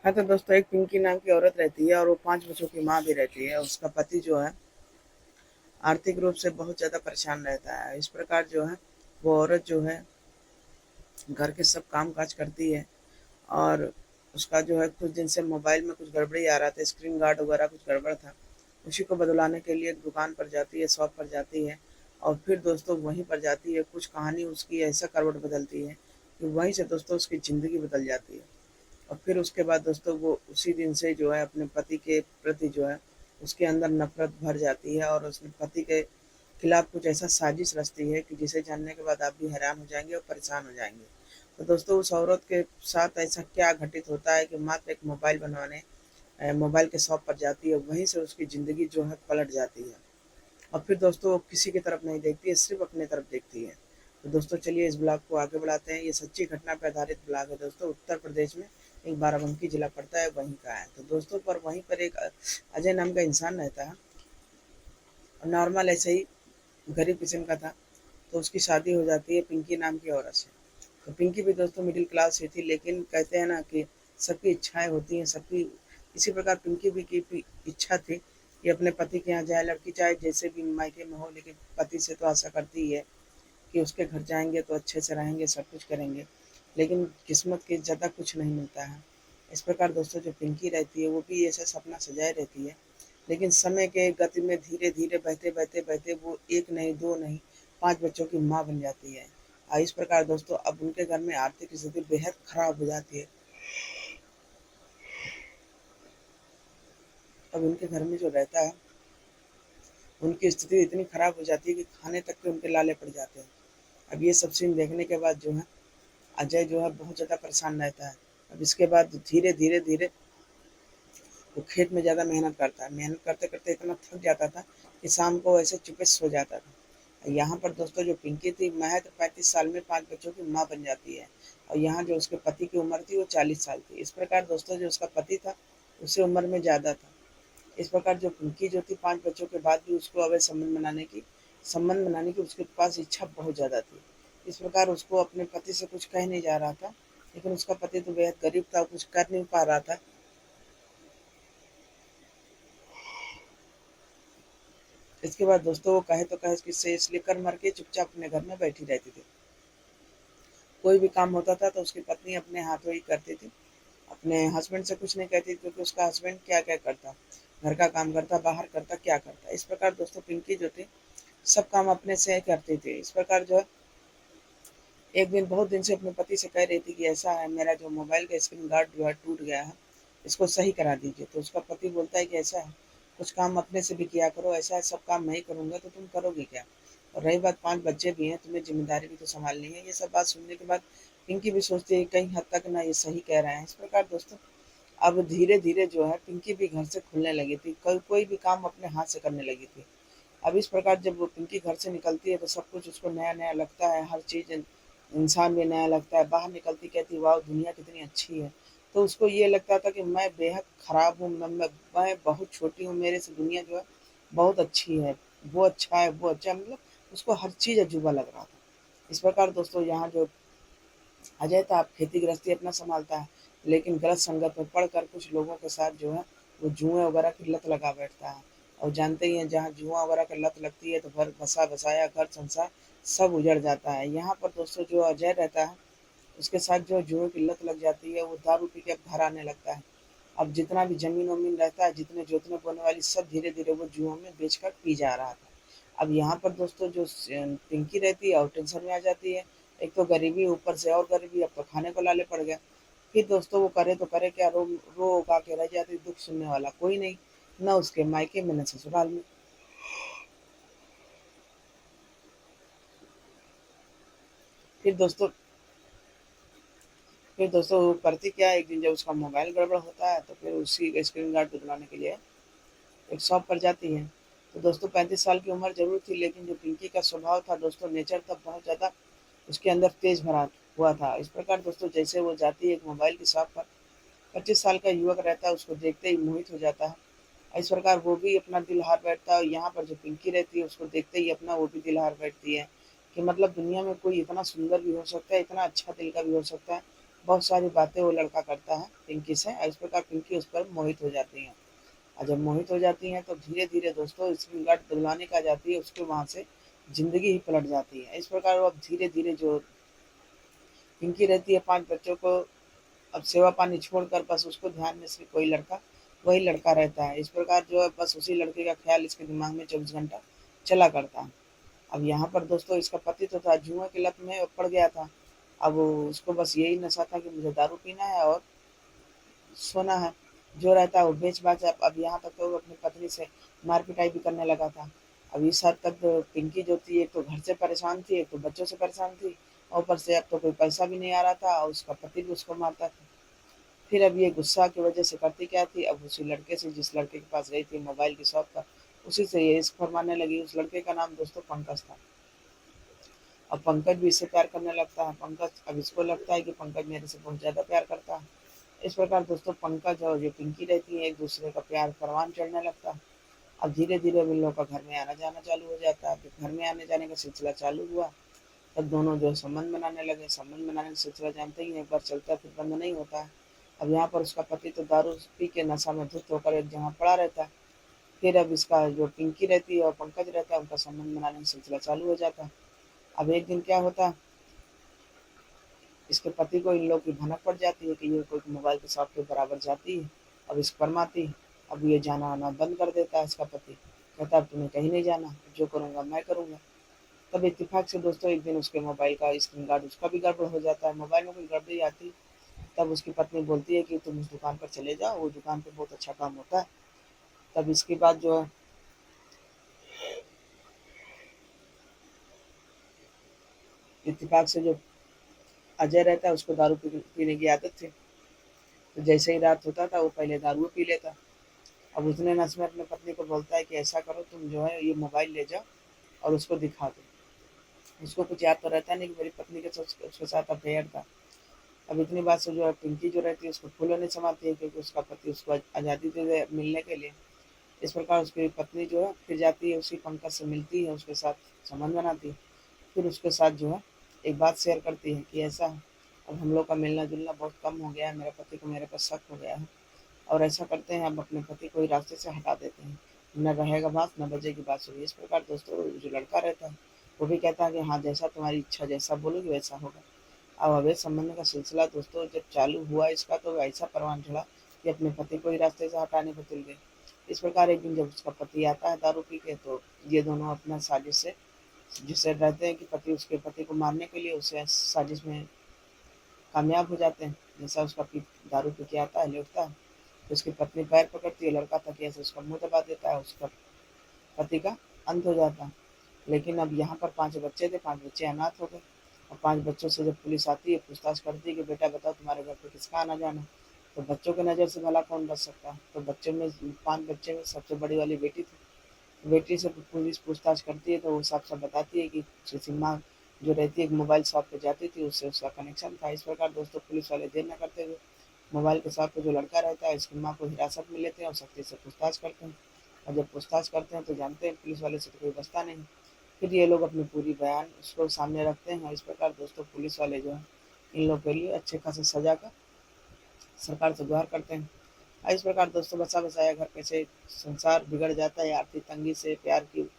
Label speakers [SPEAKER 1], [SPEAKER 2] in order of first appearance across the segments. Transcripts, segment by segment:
[SPEAKER 1] हाँ, तो दोस्तों एक पिंकी नाम की औरत रहती है और वो 5 बच्चों की माँ भी रहती है। उसका पति जो है आर्थिक रूप से बहुत ज़्यादा परेशान रहता है। इस प्रकार जो है वो औरत जो है घर के सब काम-काज करती है और उसका जो है कुछ दिन से मोबाइल में कुछ गड़बड़ी आ रहा था, स्क्रीन गार्ड वगैरह कुछ गड़बड़ था। उसी को बदलवाने के लिए एक दुकान पर जाती है, शॉप पर जाती है और फिर दोस्तों वहीं पर जाती है। कुछ कहानी उसकी ऐसा करवट बदलती है कि वहीं से दोस्तों उसकी ज़िंदगी बदल जाती है। और फिर उसके बाद दोस्तों वो उसी दिन से जो है अपने पति के प्रति जो है उसके अंदर नफ़रत भर जाती है और उसने पति के खिलाफ कुछ ऐसा साजिश रचती है कि जिसे जानने के बाद आप भी हैरान हो जाएँगे और परेशान हो जाएँगे। तो दोस्तों उस औरत के साथ ऐसा क्या घटित होता है कि मात्र एक मोबाइल बनवाने मोबाइल के शॉप पर जाती है, वहीं से उसकी ज़िंदगी जो है पलट जाती है। और फिर दोस्तों वो किसी की तरफ नहीं देखती है, सिर्फ़ अपनी तरफ देखती है। तो दोस्तों चलिए इस ब्लॉग को आगे बढ़ाते हैं। ये सच्ची घटना पर आधारित ब्लॉग है दोस्तों। उत्तर प्रदेश में एक बाराबंकी जिला पड़ता है, वहीं का है। तो दोस्तों पर वहीं पर एक अजय नाम का इंसान रहता है और नॉर्मल ऐसे ही गरीब किस्म का था। तो उसकी शादी हो जाती है पिंकी नाम की औरत से। तो पिंकी भी दोस्तों मिडिल क्लास ही थी, लेकिन कहते हैं ना कि सबकी इच्छाएँ होती हैं, सबकी इसी प्रकार पिंकी भी की भी इच्छा थी कि अपने पति के यहाँ जाए। लड़की चाहे जैसे भी मायके में हो, लेकिन पति से तो आशा करती ही है कि उसके घर जाएँगे तो अच्छे से रहेंगे, सब कुछ करेंगे। लेकिन किस्मत के ज़्यादा कुछ नहीं मिलता है। इस प्रकार दोस्तों जो पिंकी रहती है वो भी ऐसा सपना सजाए रहती है, लेकिन समय के गति में धीरे-धीरे बहते-बहते वो 1 नहीं, 2 नहीं, 5 बच्चों की माँ बन जाती है। इस प्रकार दोस्तों अब उनके घर में आर्थिक स्थिति बेहद खराब हो जाती है। अब उनके घर में जो रहता है, उनकी स्थिति इतनी खराब हो जाती है कि खाने तक के उनके लाले पड़ जाते हैं। अब ये सब सीन देखने के बाद जो है अजय जो है बहुत ज़्यादा परेशान रहता है। अब इसके बाद धीरे-धीरे वो खेत में ज़्यादा मेहनत करता है। मेहनत करते-करते इतना थक जाता था कि शाम को ऐसे चुपे सो जाता था। यहाँ पर दोस्तों जो पिंकी थी महज़ 35 साल में 5 बच्चों की माँ बन जाती है और यहाँ जो उसके पति की उम्र थी वो 40 साल थी। इस प्रकार दोस्तों जो उसका पति था उससे उम्र में ज़्यादा था। इस प्रकार जो पिंकी जो थी 5 बच्चों के बाद भी उसको अवैध संबंध बनाने की उसके पास इच्छा बहुत ज़्यादा थी। इस प्रकार उसको अपने पति से कुछ कह नहीं जा रहा था, लेकिन उसका पति तो बेहद गरीब था, कुछ कर नहीं पा रहा था। इसके बाद दोस्तों वो कहे तो कहे किससे, इसलिए कर मर के चुपचाप अपने घर में बैठी रहती थी। कोई भी काम होता था तो उसकी पत्नी अपने हाथों ही करती थी। अपने हस्बैंड से कुछ नहीं कहती, क्योंकि उसका हस्बैंड क्या-क्या करता, घर का काम करता, बाहर करता, क्या करता। इस प्रकार दोस्तों पिंकी जो थी सब काम अपने से ही करती थी। इस प्रकार जो है एक दिन बहुत दिन से अपने पति से कह रही थी कि ऐसा है, मेरा जो मोबाइल का स्क्रीन गार्ड जो है टूट गया है, इसको सही करा दीजिए। तो उसका पति बोलता है कि ऐसा है, कुछ काम अपने से भी किया करो, ऐसा है सब काम मैं ही करूँगा तो तुम करोगे क्या? और रही बात 5 बच्चे भी हैं, तुम्हें ज़िम्मेदारी भी तो सँभालनी है। ये सब बात सुनने के बाद पिंकी भी सोचती है कहीं हद तक ना ये सही कह रहे हैं। इस प्रकार दोस्तों अब धीरे-धीरे जो है पिंकी भी घर से खुलने लगी थी, कोई भी काम अपने हाथ से करने लगी थी। अब इस प्रकार जब वो पिंकी घर से निकलती है तो सब कुछ उसको नया-नया लगता है, हर चीज़ इंसान भी नया लगता है। बाहर निकलती कहती वाओ! दुनिया कितनी अच्छी है। तो उसको ये लगता था कि मैं बेहद खराब हूँ, मैं बहुत छोटी हूँ, मेरे से दुनिया जो है बहुत अच्छी है। वो अच्छा है, वो अच्छा है, मतलब उसको हर चीज़ अजूबा लग रहा था। इस प्रकार दोस्तों यहाँ जो अजय था अब खेती गृहस्थी अपना सँभालता है, लेकिन गलत संगत में पड़कर कुछ लोगों के साथ जो है वो जुए वगैरह की लत लगा बैठता है। और जानते ही हैं जहाँ जुआ वगैरह की लत लगती है तो घर बसा-बसाया घर-संसार सब उजड़ जाता है। यहाँ पर दोस्तों जो अजय रहता है उसके साथ जो जुए की लत लग जाती है, वो दारू पी के अब घर आने लगता है। अब जितना भी ज़मीन-वमीन रहता है, जितने जोतने-बोने वाली सब धीरे-धीरे वो जुओं में बेचकर पी जा रहा था। अब यहाँ पर दोस्तों जो पिंकी रहती है और टेंशन में आ जाती है। एक तो गरीबी, ऊपर से और गरीबी, अब तो खाने को लाले पड़ गए। फिर दोस्तों वो करे तो करे क्या, रो-गा के रह जाती, दुःख सुनने वाला कोई नहीं, ना उसके मायके में, ना ससुराल में। फिर दोस्तों फिर दोस्तों वो करती क्या है, एक दिन जब उसका मोबाइल गड़बड़ होता है तो फिर उसी का स्क्रीन गार्ड बदलवाने के लिए एक शॉप पर जाती है। तो दोस्तों 35 साल की उम्र ज़रूर थी, लेकिन जो पिंकी का स्वभाव था दोस्तों, नेचर था बहुत ज़्यादा उसके अंदर तेज़ भरा हुआ था। इस प्रकार दोस्तों जैसे वो जाती है एक मोबाइल की शॉप पर, 25 साल का युवक रहता है, उसको देखते ही मोहित हो जाता है। इस प्रकार वो भी अपना दिल हार बैठता है और यहाँ पर जो पिंकी रहती है उसको देखते ही अपना वो भी दिल हार बैठती है कि मतलब दुनिया में कोई इतना सुंदर भी हो सकता है, इतना अच्छा दिल का भी हो सकता है, बहुत सारी बातें वो लड़का करता है पिंकी से, और इस प्रकार पिंकी उस पर मोहित हो जाती है। और जब मोहित हो जाती हैं तो धीरे-धीरे दोस्तों इसकी लत दिलवाने का जाती है, उसके वहाँ से ज़िंदगी ही पलट जाती है। इस प्रकार वो अब धीरे-धीरे जो पिंकी रहती है 5 बच्चों को अब सेवा पानी छोड़कर बस उसको ध्यान में सिर्फ़ वही लड़का रहता है। इस प्रकार जो है बस उसी लड़के का ख़्याल इसके दिमाग में 24 घंटा चला करता है। अब यहाँ पर दोस्तों इसका पति तो था जुए की लत में पड़ गया था। अब उसको बस यही नशा था कि मुझे दारू पीना है और सोना है। जो रहता है वो बेच-बाच अब यहाँ तक तो वो अपनी पत्नी से मार-पिटाई भी करने लगा था। अब इस हद तक तो पिंकी जो थी एक तो घर से परेशान थी, एक तो बच्चों से परेशान थी और ऊपर से अब तो कोई पैसा भी नहीं आ रहा था और उसका पति भी उसको मारता था। फिर अब ये गुस्सा की वजह से करती क्या थी, अब उसी लड़के से जिस लड़के के पास गई थी मोबाइल की शॉप पर, उसी से ये इश्क फरमाने लगी। उस लड़के का नाम दोस्तों पंकज था। अब पंकज भी इससे प्यार करने लगता है। पंकज अब इसको लगता है कि पंकज मेरे से बहुत ज़्यादा प्यार करता है। इस प्रकार दोस्तों पंकज और जो पिंकी रहती है एक दूसरे का प्यार परवान चढ़ने लगता है। अब धीरे-धीरे अब इन लोगों का घर में आना-जाना चालू हो जाता है। फिर घर में आने-जाने का सिलसिला चालू हुआ, तब दोनों जो है संबंध बनाने लगे। संबंध बनाने का सिलसिला जानते ही हैं, एक बार चलता है फिर बंद नहीं होता है। अब यहाँ पर उसका पति तो दारू पी के नशा में धुत होकर एक जगह पड़ा रहता है। फिर अब इसका जो पिंकी रहती है और पंकज रहता है उनका संबंध बनाने का सिलसिला चालू हो जाता है। अब एक दिन क्या होता है, इसके पति को इन लोग की भनक पड़ जाती है कि ये कोई मोबाइल की शॉप के बराबर जाती है, अब इसको फरमाती है। अब ये जाना-आना बंद कर देता है इसका पति, कहता है अब तुम्हें कहीं नहीं जाना, जो करूँगा मैं करूँगा। तब इत्तेफाक से दोस्तों एक दिन उसके मोबाइल का स्क्रीन गार्ड उसका भी गड़बड़ हो जाता है, मोबाइल में कोई गड़बड़ी आती, तब उसकी पत्नी बोलती है कि तुम उस दुकान पर चले जाओ, वो दुकान पे बहुत अच्छा काम होता है। तब इसके बाद जो है इत्तेफाक से जो अजय रहता है उसको दारू पीने की आदत थी, तो जैसे ही रात होता था वो पहले दारू पी लेता। अब उतने नशे में अपने पत्नी को बोलता है कि ऐसा करो तुम जो है ये मोबाइल ले जाओ और उसको दिखा दो। उसको कुछ याद तो रहता नहीं कि मेरी पत्नी के साथ उसके साथ अफेयर था। अब इतनी बात से जो है पिंकी जो रहती है उसको फूलों नहीं समाती है क्योंकि उसका पति उसको आज़ादी दे दे मिलने के लिए। इस प्रकार उसकी पत्नी जो है फिर जाती है उसी पंकज से मिलती है, उसके साथ संबंध बनाती है। फिर उसके साथ जो है एक बात शेयर करती है कि ऐसा है, अब हम लोग का मिलना-जुलना बहुत कम हो गया है, मेरे पति को मेरे पर शक हो गया है और ऐसा करते हैं अब अपने पति को ही रास्ते से हटा देते हैं। न रहेगा बाँस, न बजेगी बाँसुरी। इस प्रकार दोस्तों जो लड़का रहता है, वो भी कहता है कि हाँ, जैसा तुम्हारी इच्छा, जैसा बोलोगी वैसा होगा। अब अवैध संबंध का सिलसिला दोस्तों जब चालू हुआ इसका तो ऐसा परवान चढ़ा कि अपने पति को ही रास्ते से हटाने पे तुल गई। इस प्रकार एक दिन जब उसका पति आता है दारू पी के तो ये दोनों अपना साजिश से जिससे रहते हैं कि पति उसके पति को मारने के लिए उसे साजिश में कामयाब हो जाते हैं। जैसा उसका दारू पी के आता है, लौटता है, तो उसकी पत्नी पैर पकड़ती है, लड़का तकिया से उसका मुँह दबा देता है, उसका पति का अंत हो जाता है। लेकिन अब यहाँ पर 5 बच्चे थे, 5 बच्चे अनाथ हो गए और 5 बच्चों से जब पुलिस आती है, पूछताछ करती है कि बेटा बताओ तुम्हारे घर पे किसका आना-जाना? तो बच्चों की नज़र से भला कौन बच सकता है? तो बच्चों में 5 बच्चे में सबसे बड़ी वाली बेटी थी। बेटी से पुलिस पूछताछ करती है तो वो साफ-साफ बताती है कि सुसीमा जो रहती है एक मोबाइल शॉप पे जाती थी, उससे उसका कनेक्शन था। इस प्रकार दोस्तों पुलिस वाले देर न करते हुए मोबाइल के शॉप पे जो लड़का रहता है इसकी माँ को हिरासत में लेते हैं और सख्ती से पूछताछ करते हैं। और जब पूछताछ करते हैं तो जानते हैं पुलिस वाले से तो कोई बचता नहीं। फिर ये लोग अपनी पूरी बयान उसको सामने रखते हैं और इस प्रकार दोस्तों पुलिस वाले जो है इन लोग के लिए अच्छे खासी सज़ा का सरकार से गुहार करते हैं। इस प्रकार दोस्तों बसा-बसाया घर कैसे संसार बिगड़ जाता है आर्थिक तंगी से, प्यार की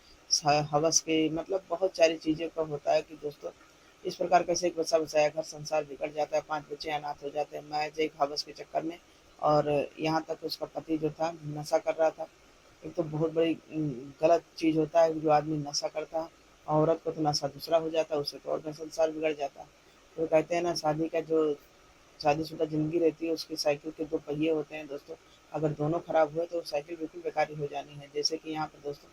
[SPEAKER 1] हवस के मतलब बहुत सारी चीज़ों का होता है कि दोस्तों इस प्रकार कैसे एक बसा-बसाया घर संसार बिगड़ जाता है, 5 बच्चे अनाथ हो जाते हैं महज़ एक हवस के चक्कर में और यहाँ तक उसका पति जो था नशा कर रहा था। एक तो बहुत बड़ी गलत चीज़ होता है कि जो आदमी नशा करता है, औरत को तो नशा दूसरा हो जाता है, उससे तो और भी संसार बिगड़ जाता है। तो कहते हैं ना शादी का जो शादीशुदा ज़िंदगी रहती है उसकी साइकिल के 2 पहिए होते हैं दोस्तों, अगर दोनों खराब हुए तो साइकिल बिल्कुल बेकार ही हो जानी है। जैसे कि यहाँ पे दोस्तों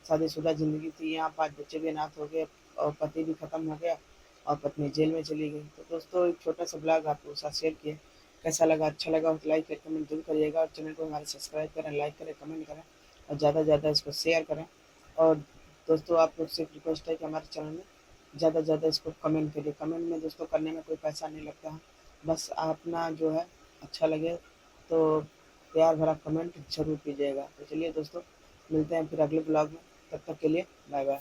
[SPEAKER 1] शादीशुदा ज़िंदगी थी, यहाँ 5 बच्चे भी अनाथ हो गए और पति भी खत्म हो गया और पत्नी जेल में चली गई। तो दोस्तों एक छोटा-सा ब्लॉग आपके साथ शेयर किए। कैसा लगा? अच्छा लगा हो तो लाइक करके कमेंट ज़रूर करिएगा और चैनल को हमारे सब्सक्राइब करें, लाइक करें, कमेंट करें और ज़्यादा से ज़्यादा इसको शेयर करें। और दोस्तों आप लोग से एक रिक्वेस्ट है कि हमारे चैनल में ज़्यादा से ज़्यादा इसको कमेंट करिए। कमेंट में दोस्तों करने में कोई पैसा नहीं लगता है। बस अपना जो है अच्छा लगे तो प्यार भरा कमेंट ज़रूर कीजिएगा। तो चलिए दोस्तों मिलते हैं फिर अगले ब्लॉग में, तब तक के लिए बाय बाय।